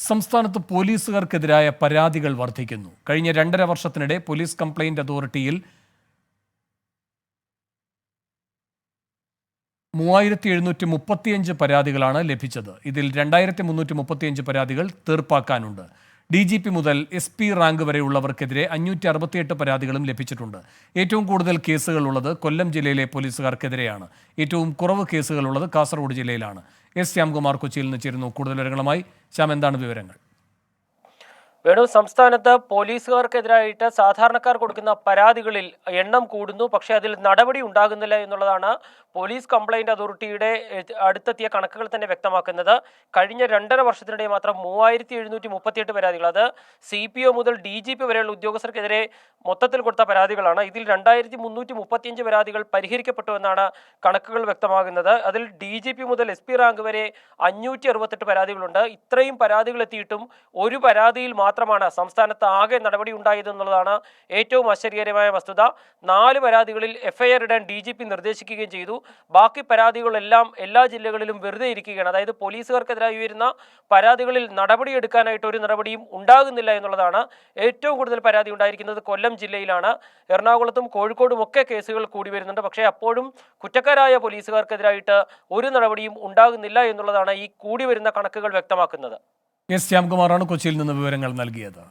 സംസ്ഥാനത്ത് പോലീസുകാർക്കെതിരായ പരാതികൾ വർദ്ധിക്കുന്നു. കഴിഞ്ഞ 2.5 വർഷത്തിനിടെ പോലീസ് കംപ്ലയിന്റ് അതോറിറ്റിയിൽ 3735 പരാതികളാണ് ലഭിച്ചത്. ഇതിൽ 2335 പരാതികൾ തീർപ്പാക്കാനുണ്ട്. DGP മുതൽ SP റാങ്ക് വരെയുള്ളവർക്കെതിരെ 568 പരാതികളും ലഭിച്ചിട്ടുണ്ട്. ഏറ്റവും കൂടുതൽ കേസുകളുള്ളത് കൊല്ലം ജില്ലയിലെ പോലീസുകാർക്കെതിരെയാണ്. ഏറ്റവും കുറവ് കേസുകളുള്ളത് കാസർഗോഡ് ജില്ലയിലാണ്. S ശ്യാംകുമാർ കൊച്ചിയിൽ നിന്ന് ചേരുന്നു. കൂടുതൽ വിവരങ്ങളുമായി. ശ്യാം, എന്താണ് വിവരങ്ങൾ? വേണു, സംസ്ഥാനത്ത് പോലീസുകാർക്കെതിരായിട്ട് സാധാരണക്കാർ കൊടുക്കുന്ന പരാതികളിൽ എണ്ണം കൂടുന്നു, പക്ഷേ അതിൽ നടപടി ഉണ്ടാകുന്നില്ല എന്നുള്ളതാണ് പോലീസ് കംപ്ലയിന്റ് അതോറിറ്റിയുടെ അടുത്തെത്തിയ കണക്കുകൾ തന്നെ വ്യക്തമാക്കുന്നത്. കഴിഞ്ഞ 2.5 വർഷത്തിനിടെ മാത്രം 3738 പരാതികൾ, അത് CPO മുതൽ DGP വരെയുള്ള ഉദ്യോഗസ്ഥർക്കെതിരെ മൊത്തത്തിൽ കൊടുത്ത പരാതികളാണ്. ഇതിൽ 2335 പരാതികൾ പരിഹരിക്കപ്പെട്ടു എന്നാണ് കണക്കുകൾ വ്യക്തമാകുന്നത്. അതിൽ DGP മുതൽ SP റാങ്ക് വരെ 568 പരാതികളുണ്ട്. ഇത്രയും പരാതികൾ എത്തിയിട്ടും ഒരു പരാതിയിൽ മാത്രമാണ് സംസ്ഥാനത്ത് ആകെ നടപടി ഉണ്ടായതെന്നുള്ളതാണ് ഏറ്റവും ആശ്ചര്യകരമായ വസ്തുത. 4 പരാതികളിൽ FIR ഇടാൻ DGP നിർദ്ദേശിക്കുകയും ചെയ്തു. ബാക്കി പരാതികളെല്ലാം എല്ലാ ജില്ലകളിലും വെറുതെ ഇരിക്കുകയാണ്. അതായത് പോലീസുകാർക്കെതിരായി ഉയരുന്ന പരാതികളിൽ നടപടിയെടുക്കാനായിട്ട് ഒരു നടപടിയും ഉണ്ടാകുന്നില്ല എന്നുള്ളതാണ്. ഏറ്റവും കൂടുതൽ പരാതി ഉണ്ടായിരിക്കുന്നത് കൊല്ലം ജില്ലയിലാണ്. എറണാകുളത്തും കോഴിക്കോടും ഒക്കെ കേസുകൾ കൂടി വരുന്നുണ്ട്. പക്ഷേ അപ്പോഴും കുറ്റക്കാരായ പോലീസുകാർക്കെതിരായിട്ട് ഒരു നടപടിയും ഉണ്ടാകുന്നില്ല എന്നുള്ളതാണ് ഈ കൂടി വരുന്ന കണക്കുകൾ വ്യക്തമാക്കുന്നത്. S ശ്യാംകുമാറാണ് കൊച്ചിയിൽ നിന്ന് വിവരങ്ങൾ നൽകിയത്.